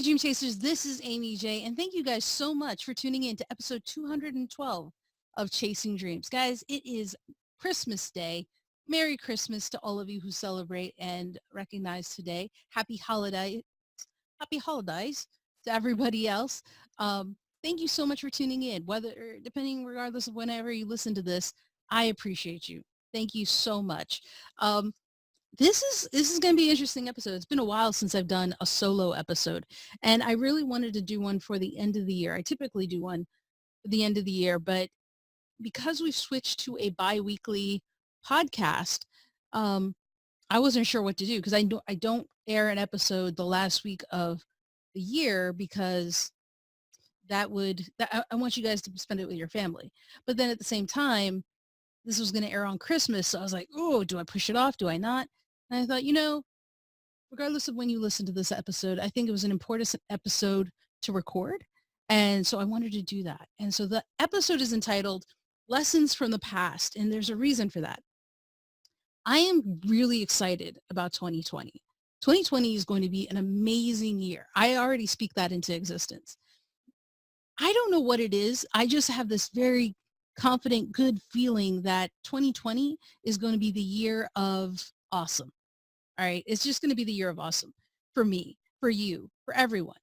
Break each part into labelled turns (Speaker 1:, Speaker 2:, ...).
Speaker 1: Hey, Dream Chasers, this is Amy J, and thank you guys so much for tuning in to episode 212 of Chasing Dreams. Guys, it is Christmas Day. Merry Christmas to all of you who celebrate and recognize today. Happy holidays to everybody else. Thank you so much for tuning in. Depending, regardless of whenever you listen to this, I appreciate you. Thank you so much. Um, this is going to be an interesting episode. It's been a while since I've done a solo episode, and I really wanted to do one for the end of the year. I typically do one for the end of the year, but because we've switched to a bi-weekly podcast, um, I wasn't sure what to do because I don't air an episode the last week of the year because I want you guys to spend it with your family. But then at the same time, this was going to air on Christmas. So I was like, oh, do I push it off? Do I not? And I thought, regardless of when you listen to this episode, I think it was an important episode to record. And so I wanted to do that. And so the episode is entitled Lessons from the Past. And there's a reason for that. I am really excited about 2020. 2020 is going to be an amazing year. I already speak that into existence. I don't know what it is. I just have this very confident, good feeling that 2020 is going to be the year of awesome. All right. It's just going to be the year of awesome for me, for you, for everyone.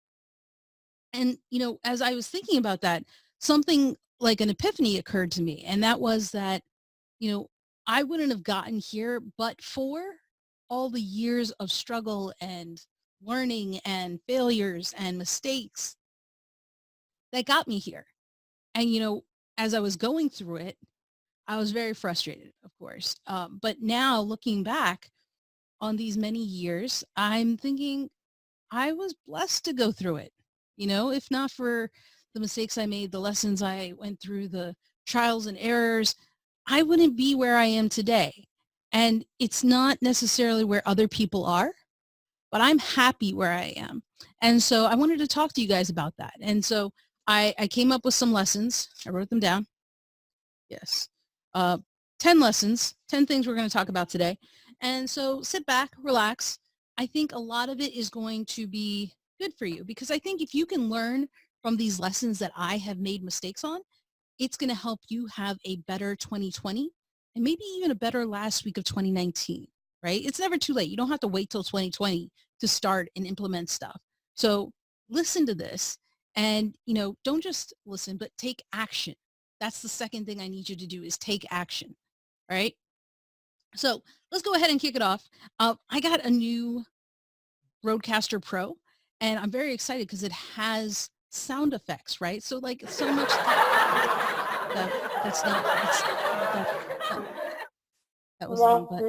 Speaker 1: And, as I was thinking about that, something like an epiphany occurred to me. And that was that, you know, I wouldn't have gotten here but for all the years of struggle and learning and failures and mistakes that got me here. And, as I was going through it, I was very frustrated, of course. But now looking back on these many years, I'm thinking I was blessed to go through it. If not for the mistakes I made, the lessons I went through, the trials and errors, I wouldn't be where I am today. And it's not necessarily where other people are, but I'm happy where I am. And so I wanted to talk to you guys about that. And so I came up with some lessons. I wrote them down. Yes. Uh, 10 lessons, 10 things we're going to talk about today. And so sit back, relax. I think a lot of it is going to be good for you because I think if you can learn from these lessons that I have made mistakes on, it's going to help you have a better 2020 and maybe even a better last week of 2019, right? It's never too late. You don't have to wait till 2020 to start and implement stuff. So listen to this and, don't just listen, but take action. That's the second thing I need you to do is take action, right? So let's go ahead and kick it off. I got a new Rodecaster Pro, and I'm very excited because it has sound effects, right? So like so much that, that's not that's, that, that was the wrong button.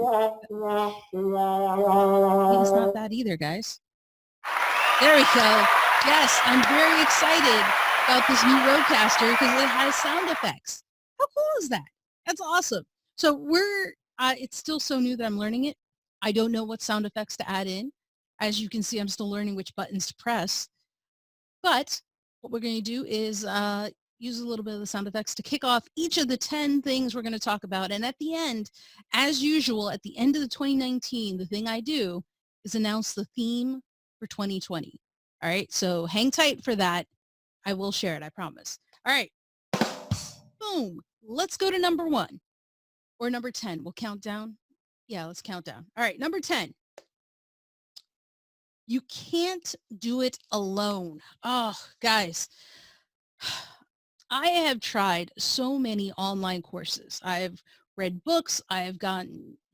Speaker 1: It's not that either, guys. There we go. Yes, I'm very excited about this new Rodecaster because it has sound effects. How cool is that? That's awesome. So it's still so new that I'm learning it. I don't know what sound effects to add in. As you can see, I'm still learning which buttons to press. But what we're going to do is use a little bit of the sound effects to kick off each of the 10 things we're going to talk about. And at the end, as usual, at the end of the 2019, the thing I do is announce the theme for 2020. All right, so hang tight for that. I will share it, I promise. All right, boom. Let's go to number 1 or number 10. We'll count down. Yeah, let's count down. All right, number 10. You can't do it alone. Oh, guys, I have tried so many online courses. I have read books. I have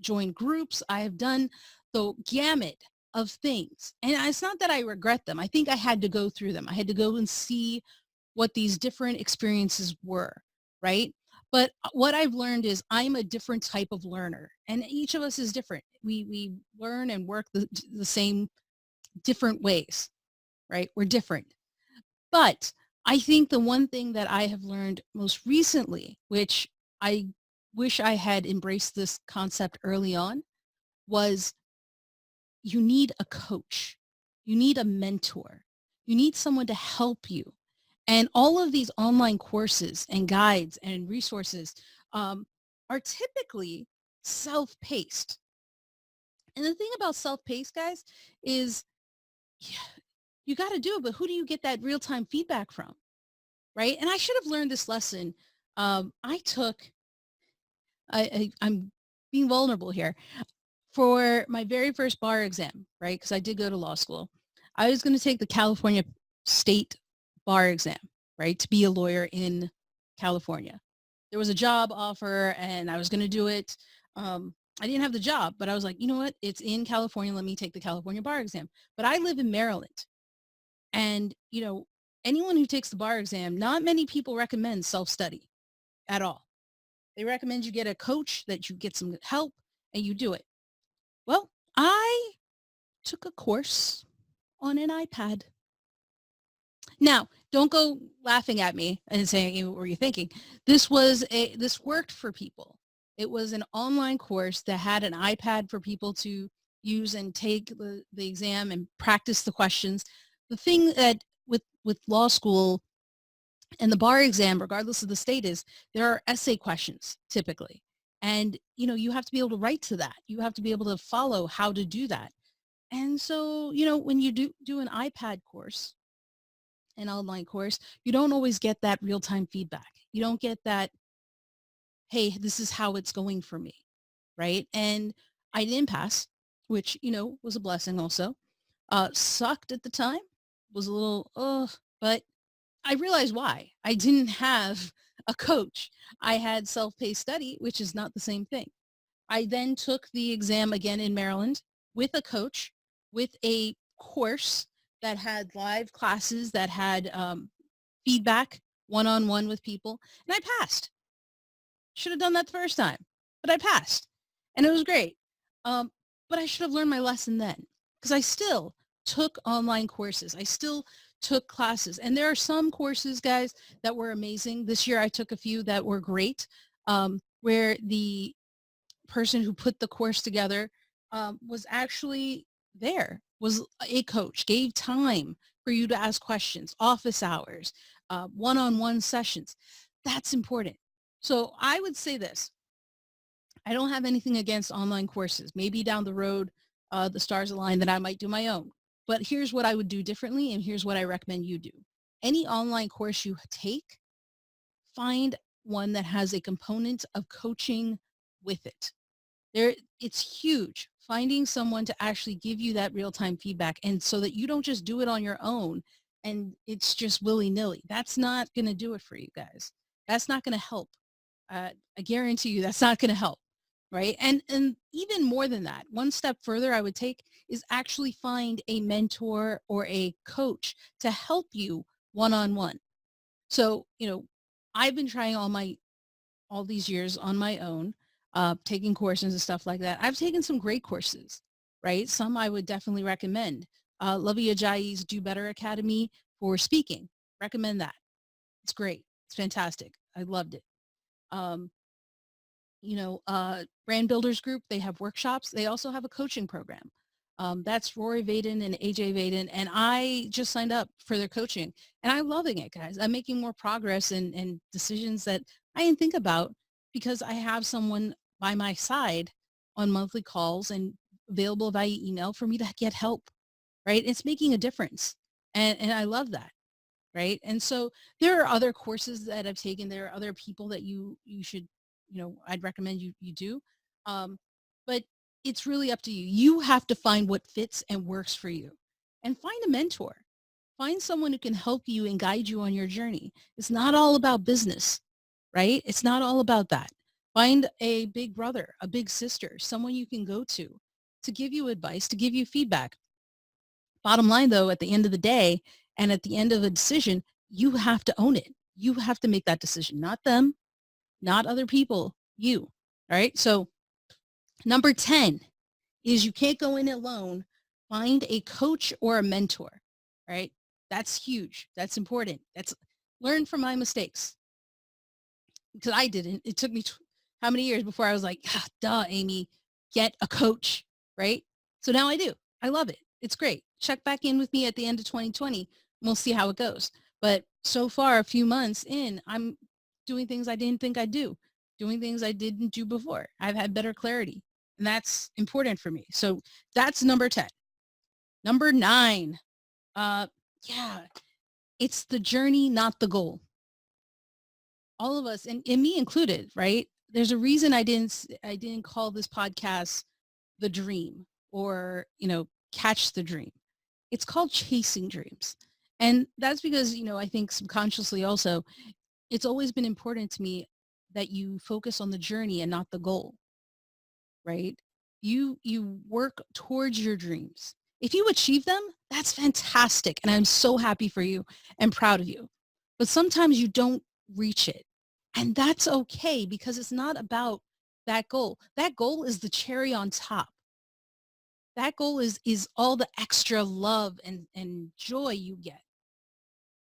Speaker 1: joined groups. I have done the gamut of things. And it's not that I regret them. I think I had to go through them. I had to go and see what these different experiences were, right? But what I've learned is I'm a different type of learner, and each of us is different. We learn and work the same different ways, right? We're different. But I think the one thing that I have learned most recently, which I wish I had embraced this concept early on, was you need a coach. You need a mentor. You need someone to help you. And all of these online courses and guides and resources are typically self-paced. And the thing about self-paced, guys, is You got to do it, but who do you get that real-time feedback from? Right? And I should have learned this lesson. I took, I'm being vulnerable here. For my very first bar exam, right? Because I did go to law school. I was going to take the California state bar exam, right? To be a lawyer in California. There was a job offer and I was going to do it. I didn't have the job, but I was like, you know what? It's in California. Let me take the California bar exam. But I live in Maryland. And, anyone who takes the bar exam, not many people recommend self-study at all. They recommend you get a coach, that you get some help and you do it. Well, I took a course on an iPad. Now, don't go laughing at me and saying, what were you thinking? This worked for people. It was an online course that had an iPad for people to use and take the exam and practice the questions. The thing that with law school and the bar exam, regardless of the state, is there are essay questions typically. And, you have to be able to write to that. You have to be able to follow how to do that. And so, when you do an iPad course, an online course, you don't always get that real-time feedback. You don't get that, hey, this is how it's going for me, right? And I didn't pass, which, was a blessing also. Sucked at the time, was a little, but I realized why. I didn't have a coach. I had self-paced study, which is not the same thing. I then took the exam again in Maryland with a coach, with a course that had live classes, that had feedback one-on-one with people, and I passed. Should have done that the first time, but I passed, and it was great. But I should have learned my lesson then, because I still took online courses. I still took classes, and there are some courses, guys, that were amazing. This year I took a few that were great, where the person who put the course together was actually there, was a coach, gave time for you to ask questions, office hours, one-on-one sessions. That's important. So I would say this. I don't have anything against online courses. Maybe down the road, the stars align that I might do my own. But here's what I would do differently, and here's what I recommend you do. Any online course you take, find one that has a component of coaching with it. It's huge, finding someone to actually give you that real-time feedback, and so that you don't just do it on your own and it's just willy-nilly. That's not going to do it for you guys. That's not going to help. I guarantee you that's not going to help, right? And even more than that, one step further I would take is actually find a mentor or a coach to help you one-on-one. So, I've been trying all these years on my own, taking courses and stuff like that. I've taken some great courses, right? Some I would definitely recommend. Lovey Ajayi's Do Better Academy for speaking. Recommend that. It's great. It's fantastic. I loved it. Um, Brand Builders Group, they have workshops. They also have a coaching program. That's Rory Vaden and AJ Vaden. And I just signed up for their coaching and I'm loving it, guys. I'm making more progress and decisions that I didn't think about because I have someone by my side on monthly calls and available via email for me to get help, right? It's making a difference. And I love that. Right. And so there are other courses that I've taken. There are other people that you should, I'd recommend you do. But it's really up to you. You have to find what fits and works for you, and find a mentor. Find someone who can help you and guide you on your journey. It's not all about business, right? It's not all about that. Find a big brother, a big sister, someone you can go to give you advice, to give you feedback. Bottom line, though, at the end of the day and at the end of a decision, you have to own it. You have to make that decision, not them, not other people, you. All right. So number 10 is you can't go in alone. Find a coach or a mentor. All right. That's huge. That's important. Learn from my mistakes, because I didn't. It took me how many years before I was like, duh, Aimee, get a coach, right? So now I do. I love it. It's great. Check back in with me at the end of 2020 and we'll see how it goes. But so far, a few months in, I'm doing things I didn't think I'd do, doing things I didn't do before. I've had better clarity, and that's important for me. So that's number 10. Number 9, Yeah, it's the journey, not the goal. All of us, and me included, right? There's a reason I didn't call this podcast the dream, or, catch the dream. It's called chasing dreams. And that's because, I think subconsciously also, it's always been important to me that you focus on the journey and not the goal, right? You work towards your dreams. If you achieve them, that's fantastic. And I'm so happy for you and proud of you. But sometimes you don't reach it. And that's okay, because it's not about that goal. That goal is the cherry on top. That goal is all the extra love and joy you get,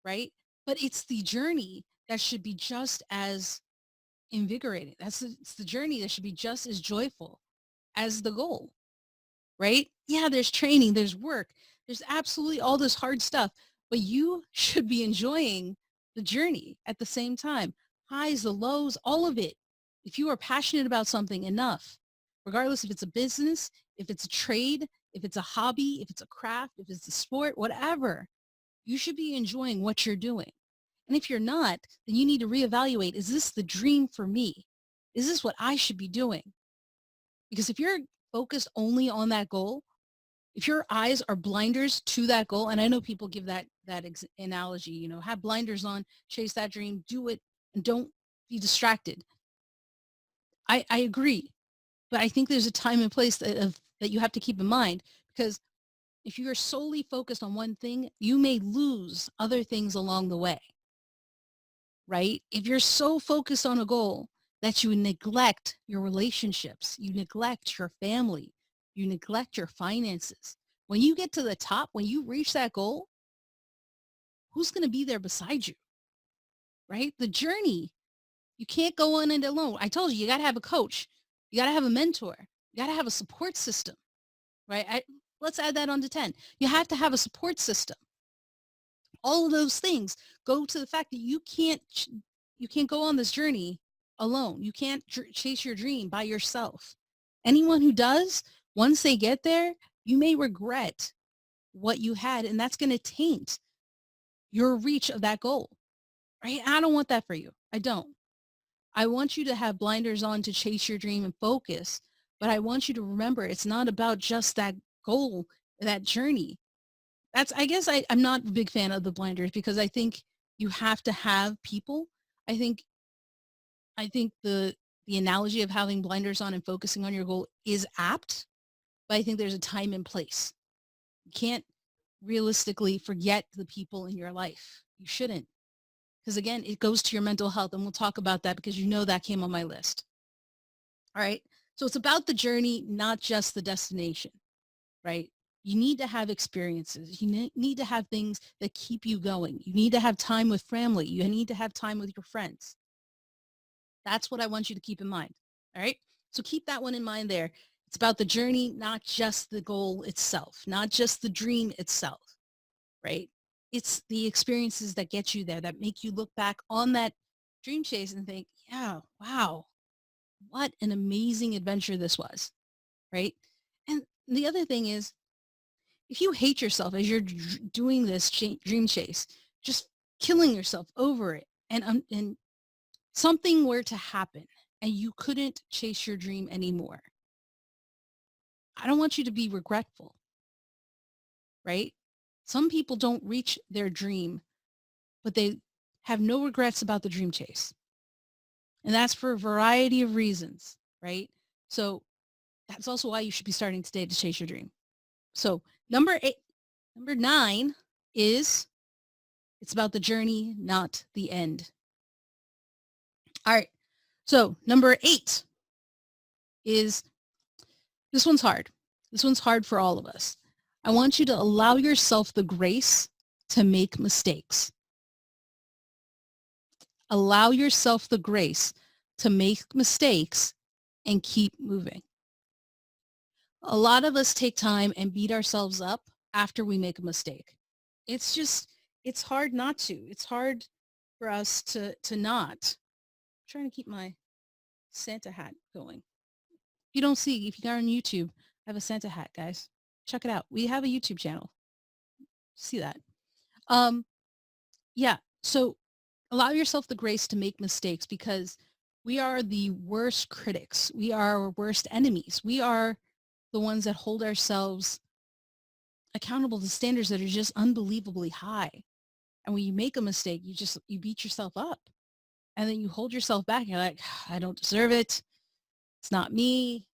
Speaker 1: right? But it's the journey that should be just as invigorating. It's the journey that should be just as joyful as the goal, right? Yeah, there's training, there's work, there's absolutely all this hard stuff, but you should be enjoying the journey at the same time. Highs, the lows, all of it. If you are passionate about something enough, regardless if it's a business, if it's a trade, if it's a hobby, if it's a craft, if it's a sport, whatever, you should be enjoying what you're doing. And if you're not, then you need to reevaluate, is this the dream for me? Is this what I should be doing? Because if you're focused only on that goal, if your eyes are blinders to that goal, and I know people give that analogy, have blinders on, chase that dream, do it, and don't be distracted. I agree, but I think there's a time and place that you have to keep in mind, because if you are solely focused on one thing, you may lose other things along the way, right? If you're so focused on a goal that you neglect your relationships, you neglect your family, you neglect your finances, when you get to the top, when you reach that goal, who's going to be there beside you, right? The journey, you can't go on it alone. I told you, you got to have a coach. You got to have a mentor. You got to have a support system, right? Let's add that on to 10. You have to have a support system. All of those things go to the fact that you can't go on this journey alone. You can't chase your dream by yourself. Anyone who does, once they get there, you may regret what you had, and that's going to taint your reach of that goal, right? I don't want that for you. I don't. I want you to have blinders on to chase your dream and focus, but I want you to remember it's not about just that goal, that journey. I guess I'm not a big fan of the blinders, because I think you have to have people. I think I think the analogy of having blinders on and focusing on your goal is apt, but I think there's a time and place. You can't realistically forget the people in your life. You shouldn't. Because again, it goes to your mental health, and we'll talk about that, because that came on my list. All right. So it's about the journey, not just the destination, right? You need to have experiences. You need to have things that keep you going. You need to have time with family. You need to have time with your friends. That's what I want you to keep in mind. All right. So keep that one in mind there. It's about the journey, not just the goal itself, not just the dream itself, right? It's the experiences that get you there, that make you look back on that dream chase and think, yeah, wow, what an amazing adventure this was, right? And the other thing is, if you hate yourself as you're doing this dream chase, just killing yourself over it, and something were to happen and you couldn't chase your dream anymore, I don't want you to be regretful, right? Some people don't reach their dream, but they have no regrets about the dream chase. And that's for a variety of reasons, right? So that's also why you should be starting today to chase your dream. So number 9 is, it's about the journey, not the end. All right. So number 8 is, this one's hard. This one's hard for all of us. I want you to allow yourself the grace to make mistakes. Allow yourself the grace to make mistakes and keep moving. A lot of us take time and beat ourselves up after we make a mistake. It's hard not to. It's hard for us to not. I'm trying to keep my Santa hat going. If you don't see, if you got on YouTube, I have a Santa hat, guys. Check it out. We have a YouTube channel. See that. Um, yeah. So allow yourself the grace to make mistakes because we are the worst critics. We are our worst enemies. We are the ones that hold ourselves accountable to standards that are just unbelievably high. And when you make a mistake, you beat yourself up and then you hold yourself back. You're like, I don't deserve it. It's not me.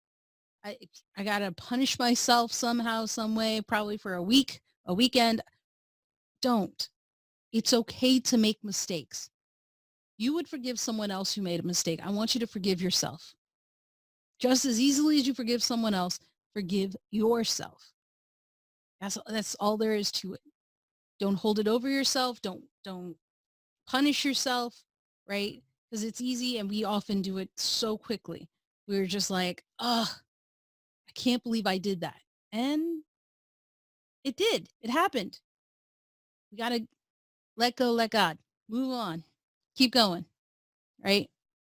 Speaker 1: I, I got to punish myself somehow, some way, probably for a week, a weekend. Don't. It's okay to make mistakes. You would forgive someone else who made a mistake. I want you to forgive yourself. Just as easily as you forgive someone else, forgive yourself. That's all there is to it. Don't hold it over yourself. Don't punish yourself, right? Because it's easy and we often do it so quickly. We're just like, oh, I can't believe I did that. And it did. It happened. We got to let go, let God. Move on. Keep going, right?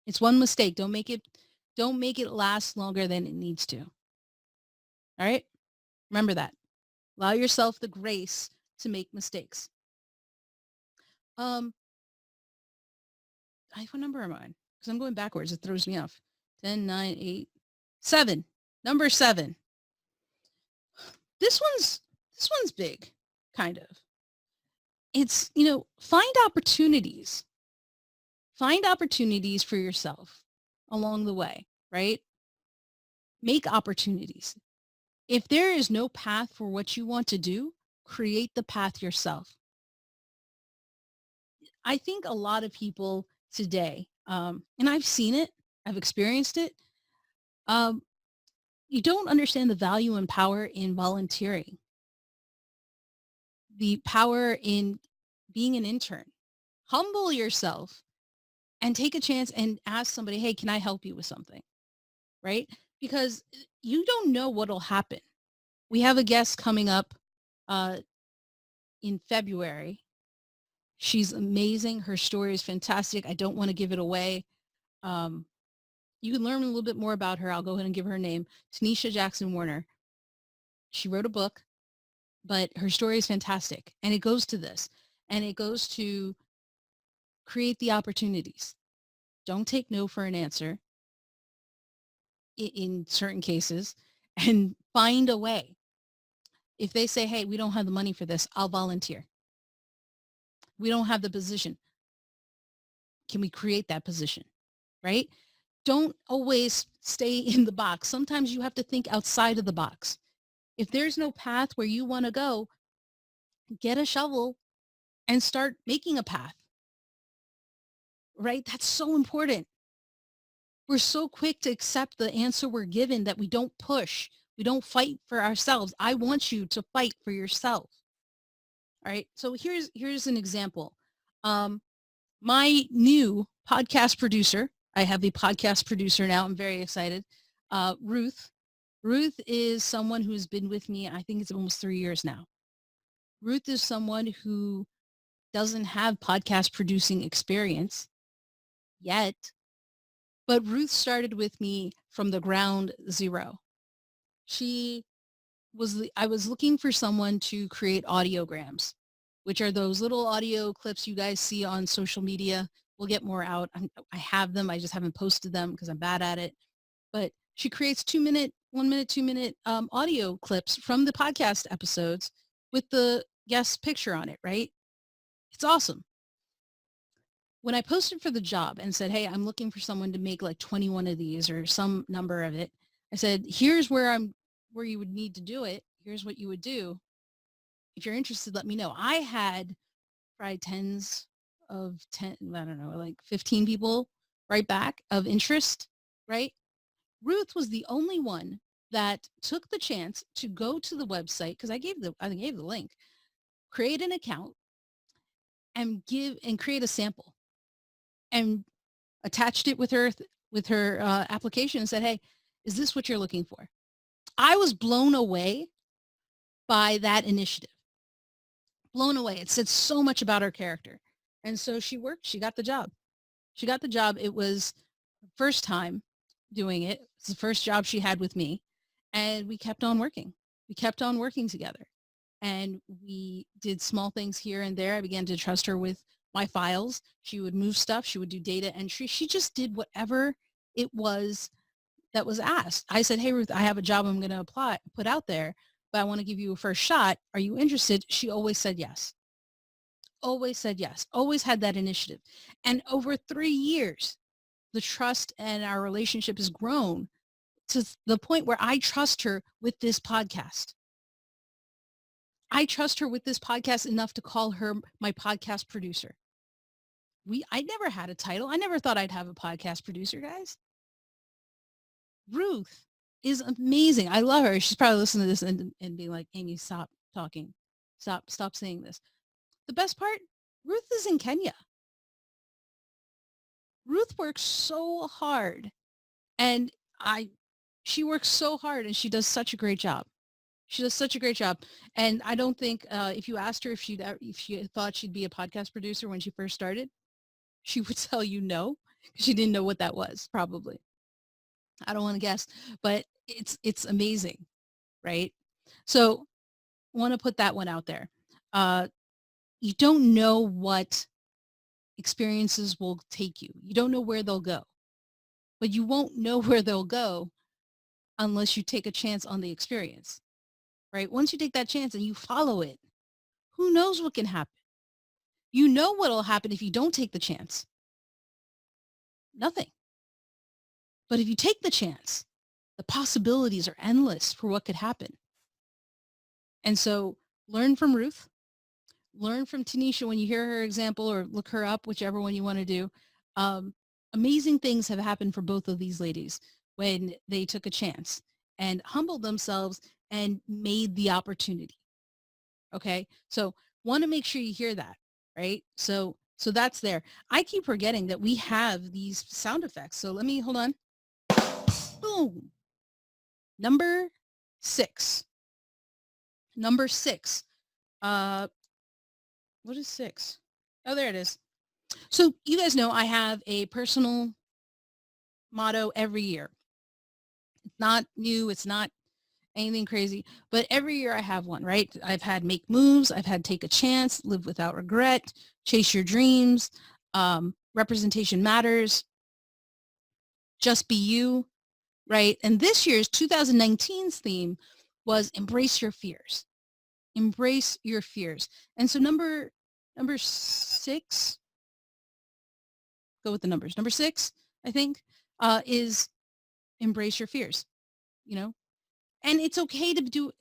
Speaker 1: It's one mistake. Don't make it last longer than it needs to. All right? Remember that. Allow yourself the grace to make mistakes. Um, what number am I on? Because I'm going backwards. It throws me off. 10, 9, 8, 7. Number 7. This one's big, kind of. It's, find opportunities. Find opportunities for yourself along the way, right? Make opportunities. If there is no path for what you want to do, create the path yourself. I think a lot of people today, and I've seen it, I've experienced it, um, you don't understand the value and power in volunteering, the power in being an intern. Humble yourself and take a chance and ask somebody, hey, can I help you with something? Right? Because you don't know what'll happen. We have a guest coming up uh, in February. She's amazing. Her story is fantastic. I don't want to give it away. Um, you can learn a little bit more about her. I'll go ahead and give her name. Tanisha Jackson Warner. She wrote a book, but her story is fantastic. And it goes to this. And it goes to create the opportunities. Don't take no for an answer in certain cases and find a way. If they say, hey, we don't have the money for this, I'll volunteer. We don't have the position. Can we create that position? Right? Don't always stay in the box. Sometimes you have to think outside of the box. If there's no path where you want to go, get a shovel and start making a path. Right? That's so important. We're so quick to accept the answer we're given that we don't push. We don't fight for ourselves. I want you to fight for yourself. All right. So here's an example. My new podcast producer, I have a podcast producer now. I'm very excited. Ruth. Ruth is someone who's been with me, I think it's almost 3 years now. Ruth is someone who doesn't have podcast producing experience yet, but Ruth started with me from the ground zero. I was looking for someone to create audiograms, which are those little audio clips you guys see on social media. We'll get more out. I have them. I just haven't posted them because I'm bad at it. But she creates 2-minute, 1 minute, 2-minute audio clips from the podcast episodes with the guest picture on it, right? It's awesome. When I posted for the job and said, hey, I'm looking for someone to make like 21 of these or some number of it, I said, here's where you would need to do it. Here's what you would do. If you're interested, let me know. I had probably tens of 10, I don't know, like 15 people right back of interest, right? Ruth was the only one that took the chance to go to the website because I gave the link, create an account and create a sample and attached it with her application and said, hey, is this what you're looking for? I was blown away by that initiative. Blown away. It said so much about her character. And so she worked. She got the job. It was her first time doing it. It's the first job she had with me. And we kept on working. We kept on working together. and we did small things here and there. I began to trust her with my files. She would move stuff. She would do data entry. She just did whatever it was that was asked. I said, hey, Ruth, I have a job I'm going to put out there, but I want to give you a first shot. Are you interested? She always said yes. Always said yes. Always had that initiative. And over 3 years, the trust and our relationship has grown to the point where I trust her with this podcast. I trust her with this podcast enough to call her my podcast producer. I never had a title. I never thought I'd have a podcast producer, guys. Ruth is amazing. I love her. She's probably listening to this and being like, Aimee, stop talking. Stop saying this. The best part, Ruth is in Kenya. Ruth works so hard, and she works so hard, and she does such a great job. She does such a great job. And I don't think if you asked her if she thought she'd be a podcast producer when she first started, she would tell you no, because she didn't know what that was, probably. I don't want to guess, but it's amazing, right? So want to put that one out there. You don't know what experiences will take you. You don't know where they'll go, but you won't know where they'll go unless you take a chance on the experience, right? Once you take that chance and you follow it, who knows what can happen? You know what'll happen if you don't take the chance. Nothing. But if you take the chance, the possibilities are endless for what could happen. And so learn from Ruth, learn from Tanisha when you hear her example, or look her up, whichever one you want to do. Amazing things have happened for both of these ladies when they took a chance and humbled themselves and made the opportunity. Okay. So want to make sure you hear that, right? So that's there. I keep forgetting that we have these sound effects. So let me, hold on. Boom. Number 6. Number 6. What is 6? Oh, there it is. So you guys know I have a personal motto every year. It's not new. It's not anything crazy, but every year I have one, right? I've had make moves. I've had take a chance, live without regret, chase your dreams, representation matters, just be you, right? And this year's 2019's theme was embrace your fears. Embrace your fears. And so number 6, go with the numbers. Number 6, I think, is embrace your fears, you know? And it's okay to do,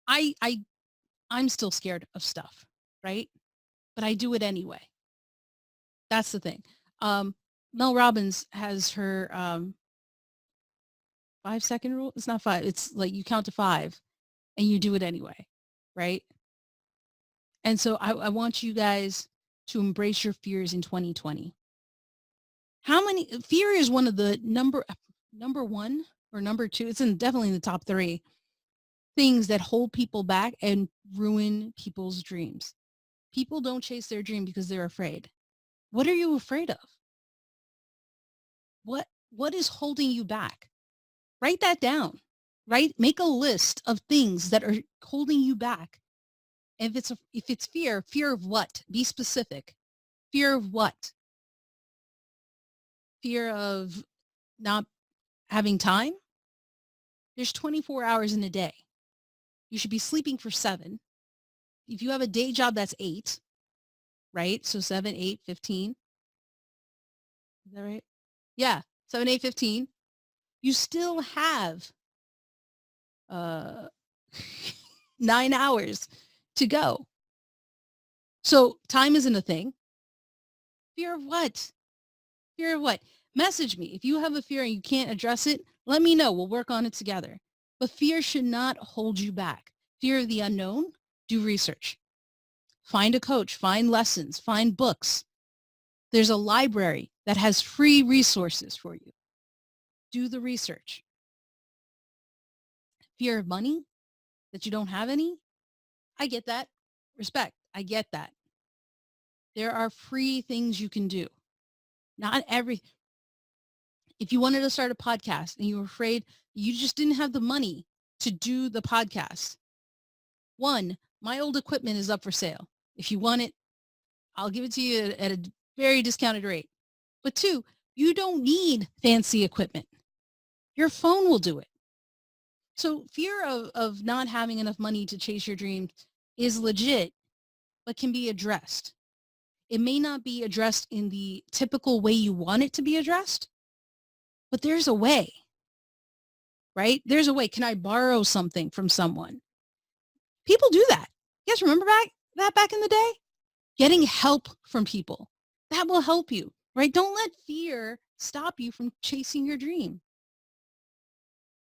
Speaker 1: I'm still scared of stuff, right? But I do it anyway. That's the thing. Mel Robbins has her 5-second rule. It's not 5. It's like you count to 5 and you do it anyway, right? And so I want you guys to embrace your fears in 2020. Fear is one of the number 1 or number 2. It's definitely in the top 3 things that hold people back and ruin people's dreams. People don't chase their dream because they're afraid. What are you afraid of? What is holding you back? Write that down, right? Make a list of things that are holding you back. If it's fear of what? Be specific. Fear of what? Fear of not having time? There's 24 hours in a day. You should be sleeping for 7. If you have a day job, that's 8, right? So 7, 8, 15. Is that right? Yeah, 7, 8, 15. You still have 9 hours to go. So time isn't a thing. Fear of what? Fear of what? Message me. If you have a fear and you can't address it, let me know. We'll work on it together. But fear should not hold you back. Fear of the unknown, do research. Find a coach, find lessons, find books. There's a library that has free resources for you. Do the research. Fear of money, that you don't have any? I get that. Respect. I get that. There are free things you can do. If you wanted to start a podcast and you were afraid you just didn't have the money to do the podcast, 1, My old equipment is up for sale. If you want it, I'll give it to you at a very discounted rate. But 2, you don't need fancy equipment. Your phone will do it. So fear of not having enough money to chase your dreams is legit, but can be addressed. It may not be addressed in the typical way you want it to be addressed, but there's a way, right? There's a way. Can I borrow something from someone? People do that. You guys remember back in the day? Getting help from people. That will help you, right? Don't let fear stop you from chasing your dream.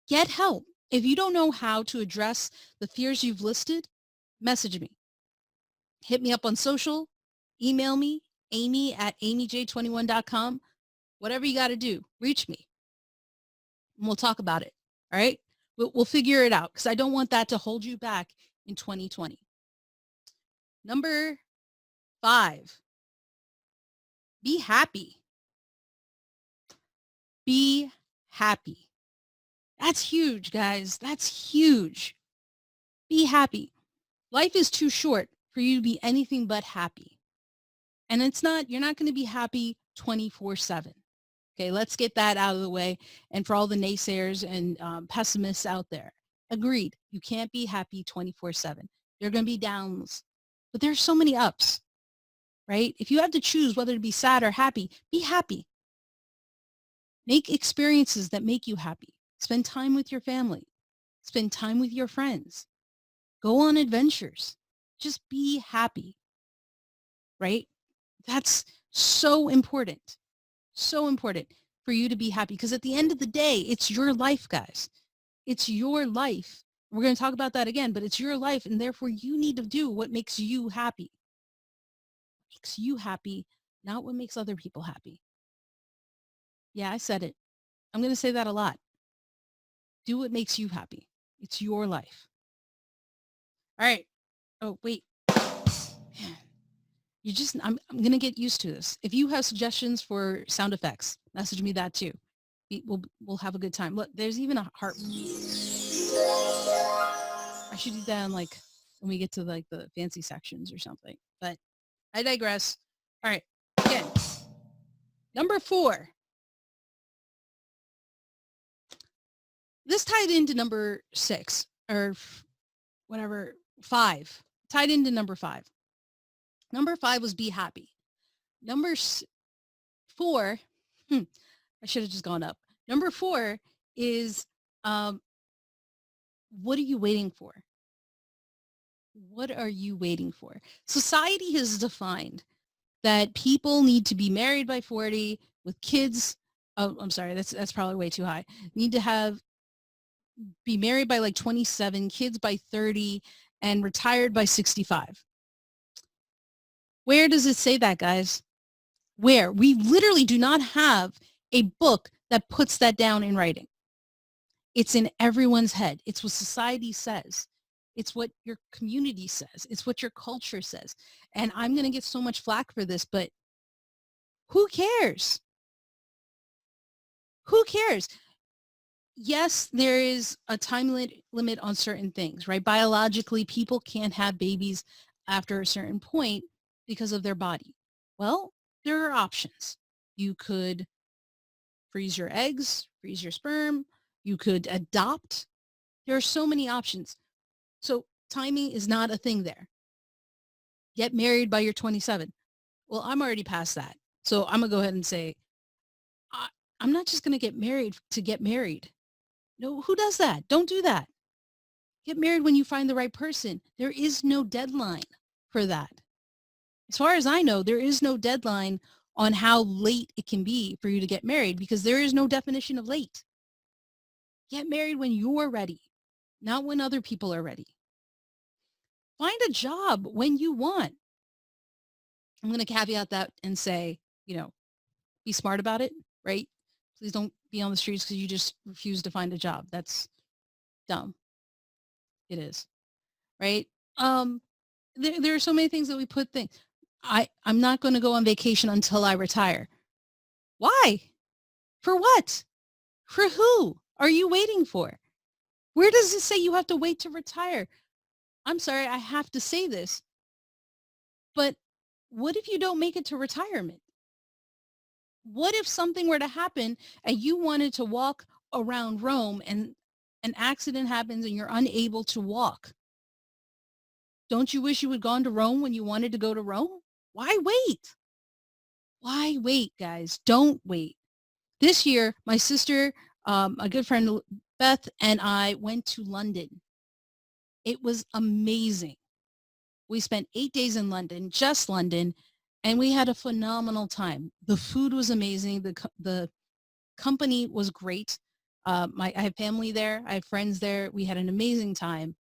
Speaker 1: Get help. If you don't know how to address the fears you've listed, message me. Hit me up on social, email me, Aimee@AimeeJ21.com. Whatever you got to do, reach me and we'll talk about it. All right. We'll figure it out because I don't want that to hold you back in 2020. Number 5, be happy. Be happy. That's huge, guys. That's huge. Be happy. Life is too short for you to be anything but happy. And you're not going to be happy 24/7. Okay, let's get that out of the way. And for all the naysayers and pessimists out there, agreed. You can't be happy 24/7. There are going to be downs, but there's so many ups, right? If you have to choose whether to be sad or happy, be happy. Make experiences that make you happy. Spend time with your family. Spend time with your friends. Go on adventures. Just be happy, right? That's so important. So important for you to be happy because at the end of the day, it's your life, guys. It's your life. We're going to talk about that again, but it's your life and therefore you need to do what makes you happy. Makes you happy, not what makes other people happy. Yeah, I said it. I'm going to say that a lot. Do what makes you happy. It's your life. All right. Oh, wait. I'm going to get used to this. If you have suggestions for sound effects, message me that too. We'll have a good time. Look, there's even a heart. I should do that on like when we get to like the fancy sections or something, but I digress. All right. Again, number 4. This tied into number 6 or whatever, 5. Tied into number 5. Number 5 was be happy. Number 4, I should have just gone up. Number 4 is what are you waiting for? What are you waiting for? Society has defined that people need to be married by 40 with kids. Oh, I'm sorry. That's probably way too high. Need to be married by like 27, kids by 30, and retired by 65. Where does it say that, guys? Where? We literally do not have a book that puts that down in writing. It's in everyone's head. It's what society says. It's what your community says. It's what your culture says. And I'm going to get so much flack for this, but who cares? Who cares? Yes, there is a time limit on certain things, right? Biologically, people can't have babies after a certain point because of their body. Well, there are options. You could freeze your eggs, freeze your sperm. You could adopt. There are so many options. So timing is not a thing there. Get married by your 27. Well, I'm already past that. So I'm going to go ahead and say, I'm not just going to get married to get married. No, who does that? Don't do that. Get married when you find the right person. There is no deadline for that. As far as I know, there is no deadline on how late it can be for you to get married because there is no definition of late. Get married when you're ready, not when other people are ready. Find a job when you want. I'm going to caveat that and say, be smart about it, right? Please don't be on the streets because you just refuse to find a job. That's dumb. It is, right? There are so many things that we put things. I'm not going to go on vacation until I retire. Why? For what? For who are you waiting for? Where does it say you have to wait to retire? I'm sorry, I have to say this, but what if you don't make it to retirement? What if something were to happen and you wanted to walk around Rome and an accident happens and you're unable to walk? Don't you wish you had gone to Rome when you wanted to go to Rome? Why wait? Why wait, guys? Don't wait. This year, my sister, a good friend, Beth, and I went to London. It was amazing. We spent 8 days in London, just London, and we had a phenomenal time. The food was amazing. The company was great. I have family there. I have friends there. We had an amazing time.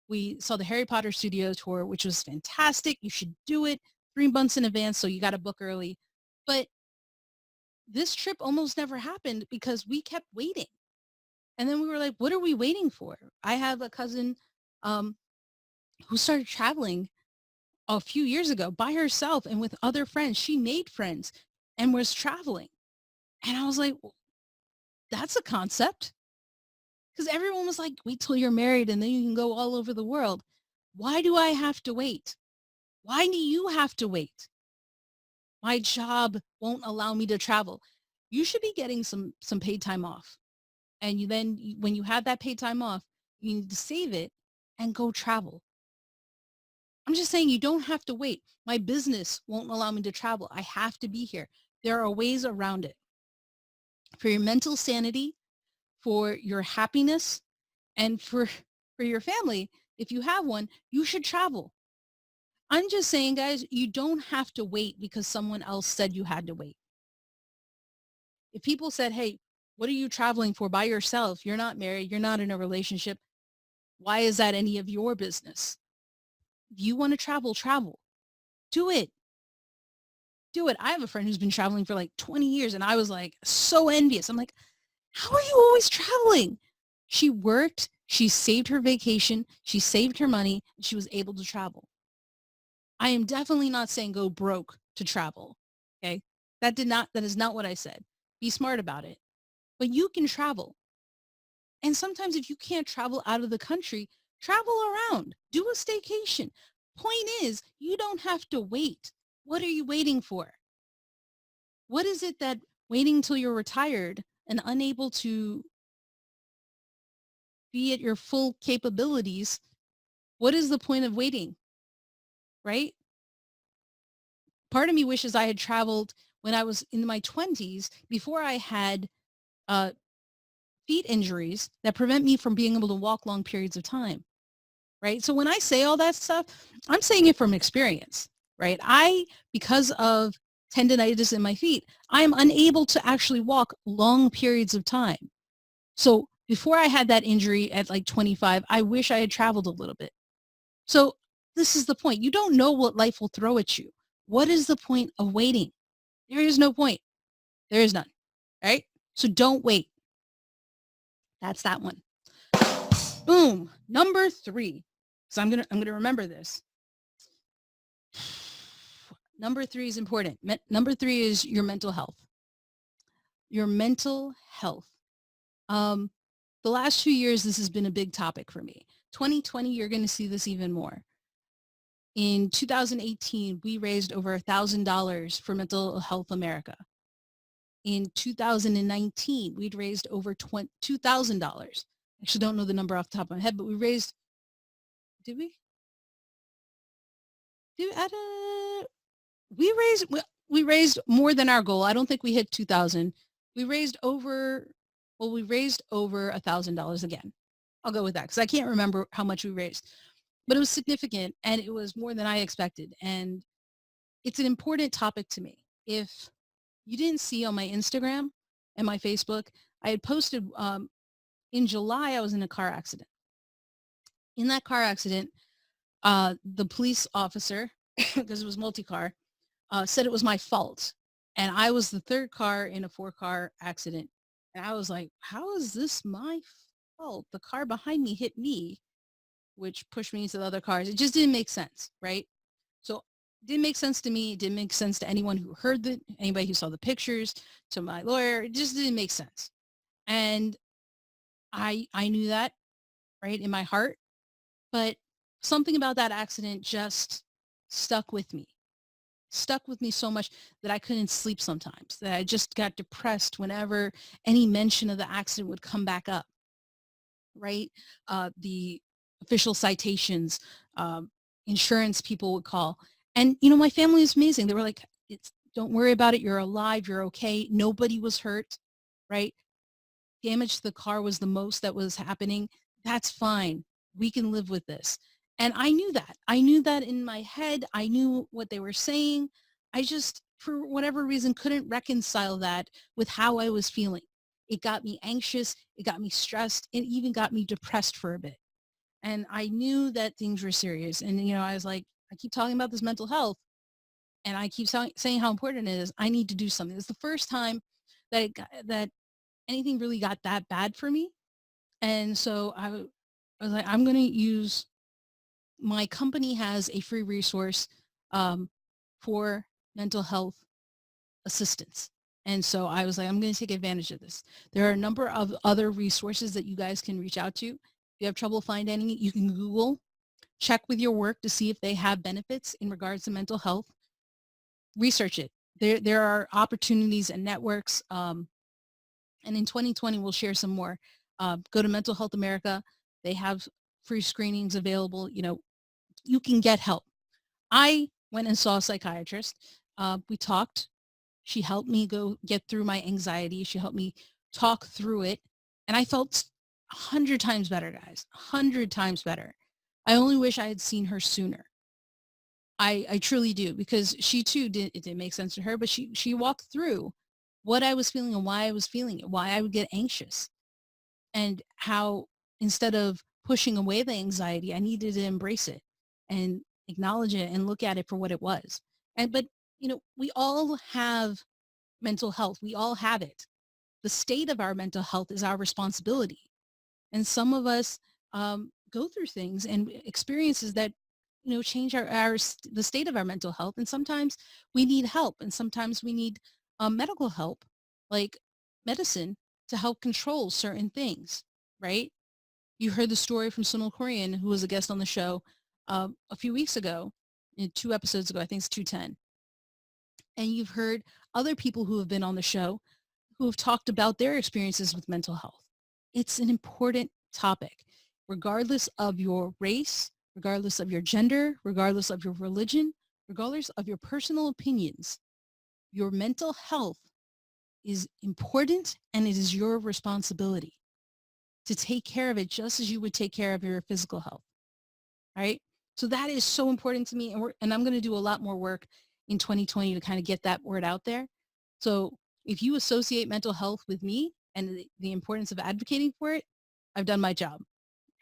Speaker 1: We saw the Harry Potter studio tour, which was fantastic. You should do it 3 months in advance, so you got to book early. But this trip almost never happened because we kept waiting. And then we were like, what are we waiting for? I have a cousin um, who started traveling a few years ago by herself and with other friends. She made friends and was traveling. And I was like, "Well, that's a concept." Because everyone was like, wait till you're married and then you can go all over the world. Why do I have to wait? Why do you have to wait? My job won't allow me to travel. You should be getting some paid time off. And when you have that paid time off, you need to save it and go travel. I'm just saying you don't have to wait. My business won't allow me to travel. I have to be here. There are ways around it. For your mental sanity, for your happiness, and for your family, if you have one, you should travel. I'm just saying, guys, you don't have to wait because someone else said you had to wait. If people said, hey, what are you traveling for by yourself? You're not married. You're not in a relationship. Why is that any of your business? If you want to travel, travel. Do it. Do it. I have a friend who's been traveling for like 20 years and I was like so envious. I'm like, how are you always traveling? She worked, she saved her vacation, she saved her money, and she was able to travel. I am definitely not saying go broke to travel. Okay. That is not what I said. Be smart about it. But you can travel. And sometimes if you can't travel out of the country, travel around. Do a staycation. Point is, you don't have to wait. What are you waiting for? What is it that waiting until you're retired and unable to be at your full capabilities, what is the point of waiting, right? Part of me wishes I had traveled when I was in my 20s before I had uh, feet injuries that prevent me from being able to walk long periods of time, right? So when I say all that stuff, I'm saying it from experience, right? Because of tendonitis in my feet, I am unable to actually walk long periods of time. So before I had that injury at like 25, I wish I had traveled a little bit. So this is the point. You don't know what life will throw at you. What is the point of waiting? There is no point. There is none. Right? So don't wait. That's that one. Boom. Number 3. So I'm gonna remember this. Number 3 is important. Number 3 is your mental health. Your mental health. Um, the last 2 years, this has been a big topic for me. 2020, you're going to see this even more. In 2018, we raised over $1,000 for Mental Health America. In 2019, we'd raised over $2,000. I actually don't know the number off the top of my head, but we raised, did we? Did we we raised more than our goal. I don't think we hit 2,000. We raised over, we raised over $1,000 again. I'll go with that because I can't remember how much we raised, but it was significant and it was more than I expected. And it's an important topic to me. If you didn't see on my Instagram and my Facebook, I had posted in July, I was in a car accident. In that car accident, the police officer, because it was multi-car, said it was my fault. And I was the third car in a 4-car accident. And I was like, how is this my fault? The car behind me hit me, which pushed me into the other cars. It just didn't make sense, right? So it didn't make sense to me. It didn't make sense to anyone who heard anybody who saw the pictures, to my lawyer. It just didn't make sense. And I knew that, right, in my heart. But something about that accident just stuck with me stuck with me so much that I couldn't sleep sometimes, that I just got depressed whenever any mention of the accident would come back up, right? The official citations, um, insurance people would call. And, my family is amazing. They were like, don't worry about it. You're alive. You're okay. Nobody was hurt, right? Damage to the car was the most that was happening. That's fine. We can live with this. And I knew that. I knew that in my head. I knew what they were saying. I just, for whatever reason, couldn't reconcile that with how I was feeling. It got me anxious. It got me stressed. It even got me depressed for a bit. And I knew that things were serious. And, I was like, I keep talking about this mental health and I keep saying how important it is. I need to do something. It's the first time that anything really got that bad for me. And so I was like, I'm going to use my company has a free resource um, for mental health assistance. And so I was like, I'm going to take advantage of this. There are a number of other resources that you guys can reach out to. If you have trouble finding it, you can Google, check with your work to see if they have benefits in regards to mental health. Research it. There are opportunities and networks. And in 2020, we'll share some more. Go to Mental Health America. They have free screenings available. You can get help. I went and saw a psychiatrist. We talked. She helped me go get through my anxiety. She helped me talk through it. And I felt 100 times better, guys, 100 times better. I only wish I had seen her sooner. I truly do, because she too it didn't make sense to her, but she walked through what I was feeling and why I was feeling it, why I would get anxious, and how instead of pushing away the anxiety, I needed to embrace it and acknowledge it and look at it for what it was. But we all have mental health. We all have it. The state of our mental health is our responsibility. And some of us go through things and experiences that change the state of our mental health. And sometimes we need help, and sometimes we need medical help, like medicine, to help control certain things, right? You heard the story from Sunil Korean, who was a guest on the show a few weeks ago, 2 episodes ago. I think it's 210. And you've heard other people who have been on the show who have talked about their experiences with mental health. It's an important topic, regardless of your race, regardless of your gender, regardless of your religion, regardless of your personal opinions. Your mental health is important, and it is your responsibility to take care of it just as you would take care of your physical health. Right? So that is so important to me. And I'm going to do a lot more work in 2020 to kind of get that word out there. So if you associate mental health with me and the importance of advocating for it, I've done my job.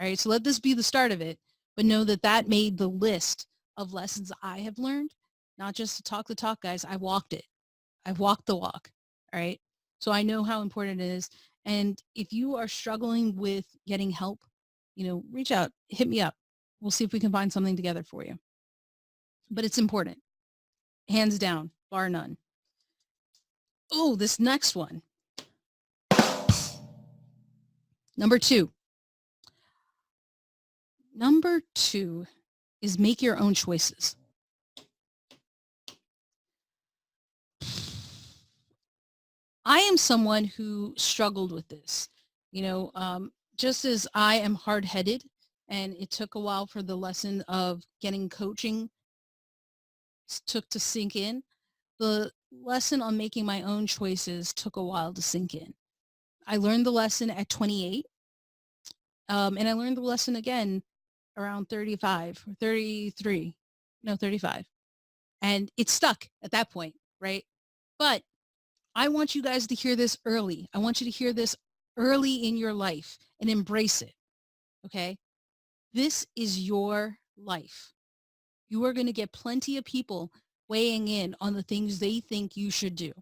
Speaker 1: All right. So let this be the start of it, but know that that made the list of lessons I have learned, not just to talk the talk, guys. I walked it. I've walked the walk. All right. So I know how important it is. And if you are struggling with getting help, reach out, hit me up. We'll see if we can find something together for you. But it's important. Hands down, bar none. Oh, this next one. Number two. Number two is make your own choices. I am someone who struggled with this. Just as I am hard-headed, and it took a while for the lesson of getting coaching took to sink in, the lesson on making my own choices took a while to sink in. I learned the lesson at 28, and I learned the lesson again around 35 or 33, no, 35. And it stuck at that point, right? But I want you guys to hear this early. I want you to hear this early in your life and embrace it, okay? This is your life. You are going to get plenty of people weighing in on the things they think you should do.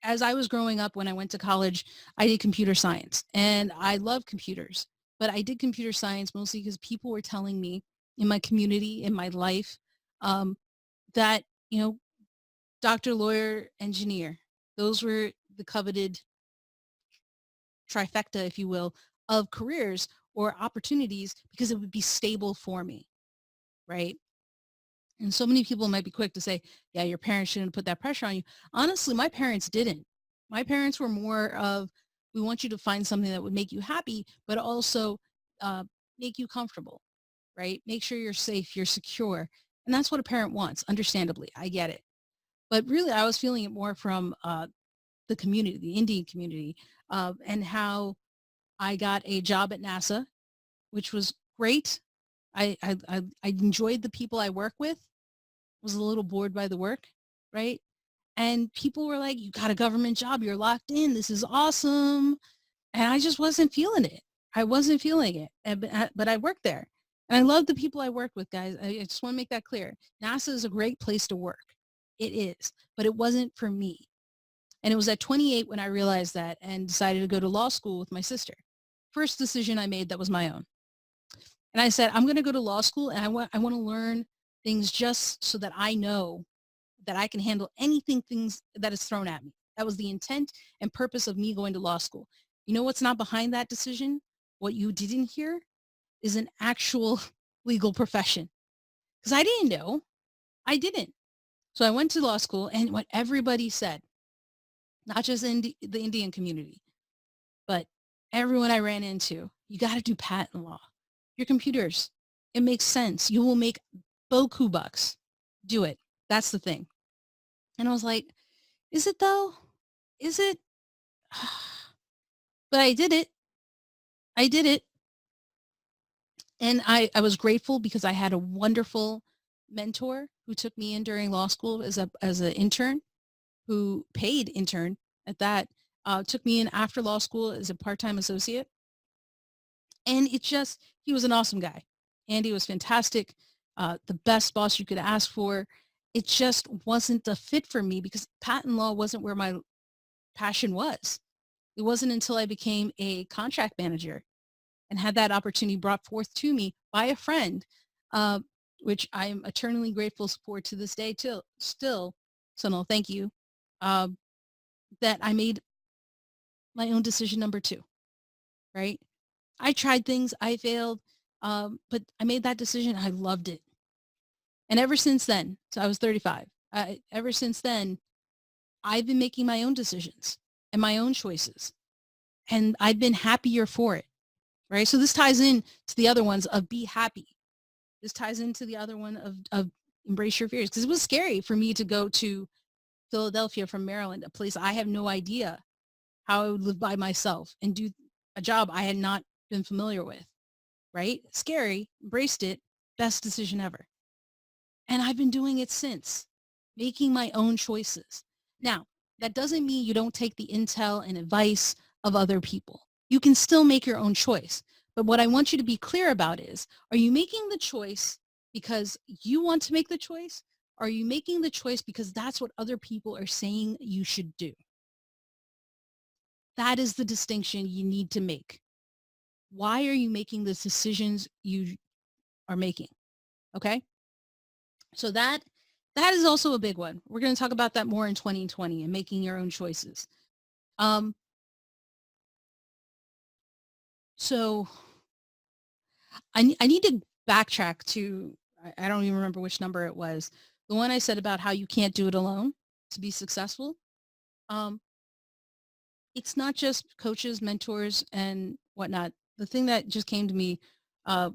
Speaker 1: As I was growing up, when I went to college, I did computer science, and I love computers, but I did computer science mostly because people were telling me in my community, in my life, um, that, doctor, lawyer, engineer, those were the coveted trifecta, if you will, of careers or opportunities because it would be stable for me, right? And so many people might be quick to say, yeah, your parents shouldn't put that pressure on you. Honestly, my parents didn't. My parents were more of, we want you to find something that would make you happy, but also uh, make you comfortable, right? Make sure you're safe, you're secure. And that's what a parent wants, understandably. I get it. But really, I was feeling it more from the community, the Indian community, and how I got a job at NASA, which was great. I enjoyed the people I work with, was a little bored by the work, right? And people were like, you got a government job, you're locked in, this is awesome. And I just wasn't feeling it. I wasn't feeling it, but I worked there. And I love the people I worked with, guys. I just want to make that clear. NASA is a great place to work. It is, but it wasn't for me. And it was at 28 when I realized that and decided to go to law school with my sister. First decision I made that was my own. And I said, I'm going to go to law school and I want to learn things just so that I know that I can handle things that is thrown at me. That was the intent and purpose of me going to law school. You know what's not behind that decision? What you didn't hear is an actual legal profession. Because I didn't know. I didn't. So I went to law school and what everybody said, not just in the Indian community, but everyone I ran into, you got to do patent law. Your computers, it makes sense. You will make boku bucks. Do it. That's the thing. And I was like, is it though? Is it? But I did it. I did it. And I was grateful because I had a wonderful mentor who took me in during law school as an intern, who paid intern at that, took me in after law school as a part-time associate. And he was an awesome guy. Andy was fantastic. The best boss you could ask for. It just wasn't the fit for me because patent law wasn't where my passion was. It wasn't until I became a contract manager and had that opportunity brought forth to me by a friend, uh, which I am eternally grateful for to this day till still. So no, thank you. Um, that I made my own decision number two, right? I tried things, I failed, but I made that decision. I loved it. And ever since then, so I was 35, ever since then, I've been making my own decisions and my own choices. And I've been happier for it, right? So this ties in to the other ones of be happy. This ties into the other one of embrace your fears. Because it was scary for me to go to Philadelphia from Maryland, a place I have no idea how I would live by myself and do a job I had not been familiar with, right? Scary, embraced it, best decision ever. And I've been doing it since, making my own choices. Now, that doesn't mean you don't take the intel and advice of other people. You can still make your own choice. But what I want you to be clear about is, are you making the choice because you want to make the choice? Or are you making the choice because that's what other people are saying you should do? That is the distinction you need to make. Why are you making the decisions you are making? Okay? So that is also a big one. We're going to talk about that more in 2020 and making your own choices. Um, so I need to backtrack to, I don't even remember which number it was. The one I said about how you can't do it alone to be successful. Um, it's not just coaches, mentors, and whatnot. The thing that just came to me uh,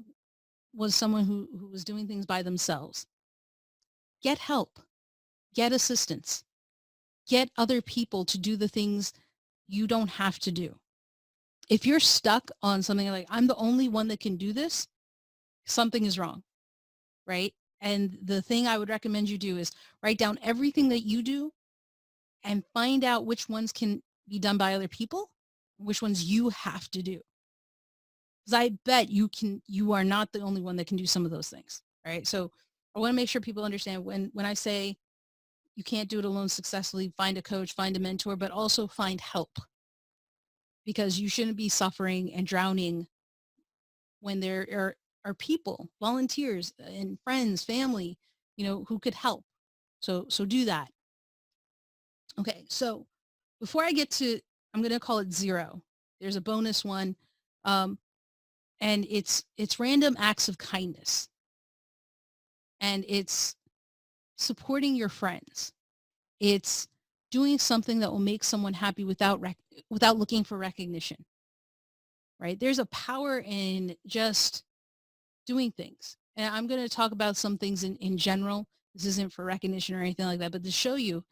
Speaker 1: was someone who was doing things by themselves. Get help, get assistance, get other people to do the things you don't have to do. If you're stuck on something like, I'm the only one that can do this, something is wrong, right? And the thing I would recommend you do is write down everything that you do and find out which ones can be done by other people, which ones you have to do. Because I bet you are not the only one that can do some of those things, right? So I want to make sure people understand when I say you can't do it alone successfully, find a coach, find a mentor, but also find help because you shouldn't be suffering and drowning when there are people, volunteers and friends, family, who could help. So do that. Okay. So before I get to, I'm going to call it zero. There's a bonus one. Um, And it's random acts of kindness, and it's supporting your friends. It's doing something that will make someone happy without looking for recognition, right? There's a power in just doing things. And I'm going to talk about some things in general. This isn't for recognition or anything like that, but to show you,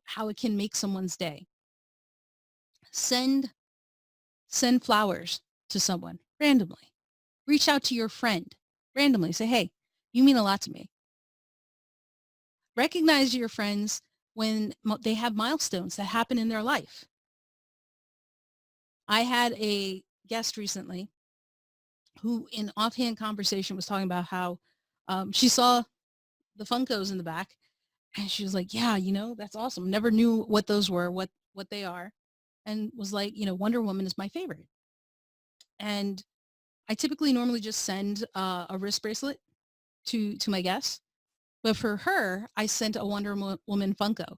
Speaker 1: how it can make someone's day. Send send flowers to someone randomly. Reach out to your friend randomly. Say, hey, you mean a lot to me. Recognize your friends when they have milestones that happen in their life. I had a guest recently who in offhand conversation was talking about how she saw the Funkos in the back, and she was like, yeah, that's awesome. Never knew what those were, what they are. And was like, Wonder Woman is my favorite. And I typically normally just send a wrist bracelet to my guests. But for her, I sent a Woman Funko.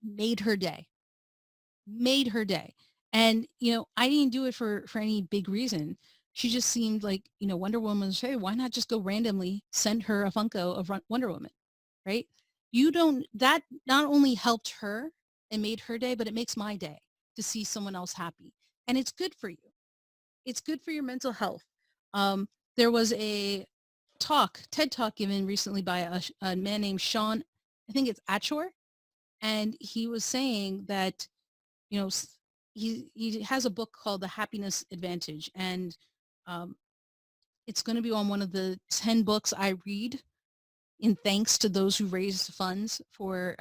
Speaker 1: Made her day. Made her day. And, I didn't do it for any big reason. She just seemed like, Wonder Woman was, hey, why not just go randomly send her a Funko of Wonder Woman, right? That not only helped her and made her day, but it makes my day to see someone else happy. And it's good for you. It's good for your mental health. There was a TED Talk given recently by a man named Sean, I think it's Achor. And he was saying that, he has a book called The Happiness Advantage. And um, it's going to be on one of the 10 books I read in thanks to those who raised funds for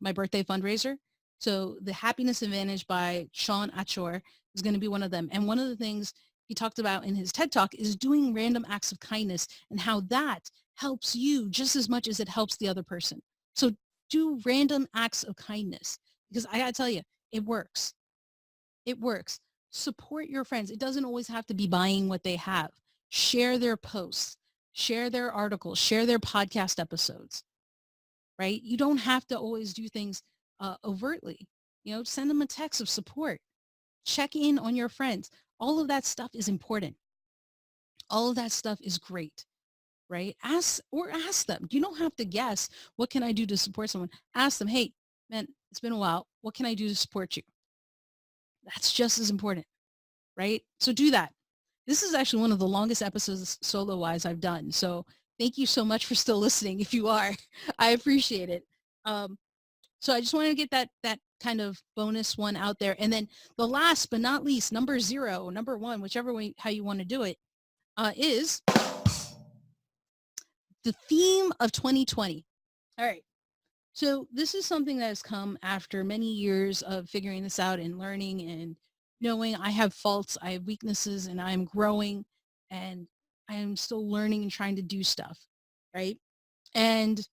Speaker 1: my birthday fundraiser. So The Happiness Advantage by Sean Achor is going to be one of them. And one of the things he talked about in his TED Talk is doing random acts of kindness and how that helps you just as much as it helps the other person. So do random acts of kindness, because I got to tell you, it works. It works. Support your friends. It doesn't always have to be buying what they have. Share their posts, share their articles, share their podcast episodes, right? You don't have to always do things overtly. Send them a text of support. Check in on your friends. All of that stuff is important. All of that stuff is great, right? Ask them. You don't have to guess, what can I do to support someone? Ask them, hey, man, it's been a while. What can I do to support you? That's just as important, right? So do that. This is actually one of the longest episodes solo-wise I've done. So thank you so much for still listening. If you are, I appreciate it. So I just wanted to get that kind of bonus one out there. And then the last but not least, number 0, number 1, whichever way, how you want to do it, is the theme of 2020. All right. So this is something that has come after many years of figuring this out and learning and knowing I have faults, I have weaknesses, and I'm growing, and I am still learning and trying to do stuff, right? And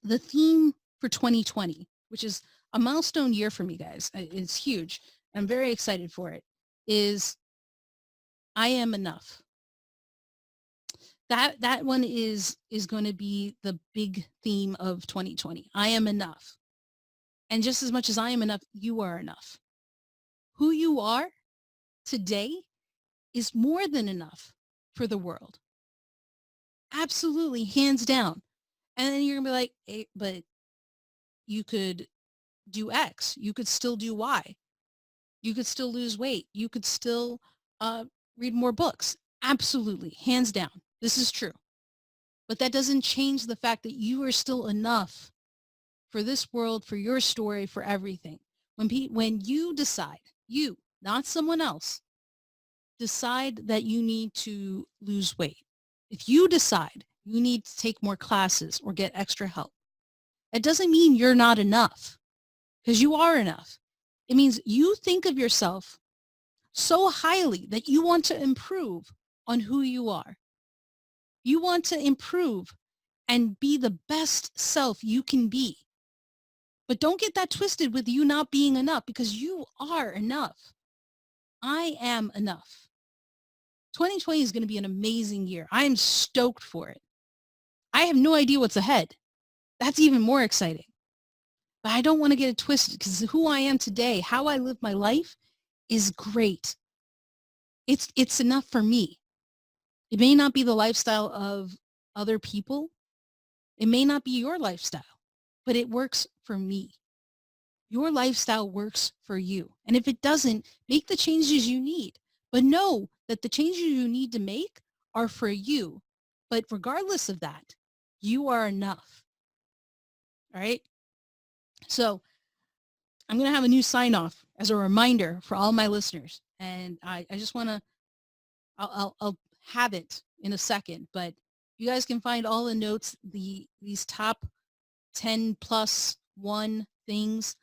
Speaker 1: the theme for 2020, which is a milestone year for me, guys, it's huge. I'm very excited for it, is I am enough. That one is going to be the big theme of 2020. I am enough. And just as much as I am enough, you are enough. Who you are today is more than enough for the world. Absolutely, hands down. And then you're going to be like, hey, but you could do X. You could still do Y. You could still lose weight. You could still read more books. Absolutely, hands down. This is true. But that doesn't change the fact that you are still enough for this world, for your story, for everything. When you decide, you, not someone else, decide that you need to lose weight. If you decide you need to take more classes or get extra help, it doesn't mean you're not enough, because you are enough. It means you think of yourself so highly that you want to improve on who you are. You want to improve and be the best self you can be. But don't get that twisted with you not being enough, because you are enough. I am enough. 2020 is going to be an amazing year. I am stoked for it. I have no idea what's ahead. That's even more exciting. But I don't want to get it twisted, because who I am today, how I live my life, is great. It's enough for me. It may not be the lifestyle of other people. It may not be your lifestyle, but it works for me. Your lifestyle works for you. And if it doesn't, make the changes you need. But know that the changes you need to make are for you. But regardless of that, you are enough. All right. So I'm going to have a new sign off as a reminder for all my listeners. And I just want to, I'll have it in a second, but you guys can find all the notes, these top 10 plus one things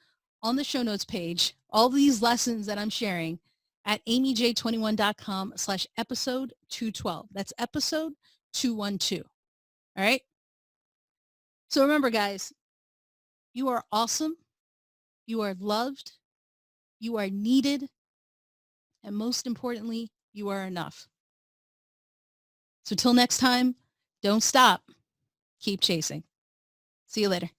Speaker 1: on the show notes page, all these lessons that I'm sharing at aimeej21.com/episode 212. That's episode 212. All right. So remember, guys, you are awesome. You are loved. You are needed. And most importantly, you are enough. So till next time, don't stop. Keep chasing. See you later.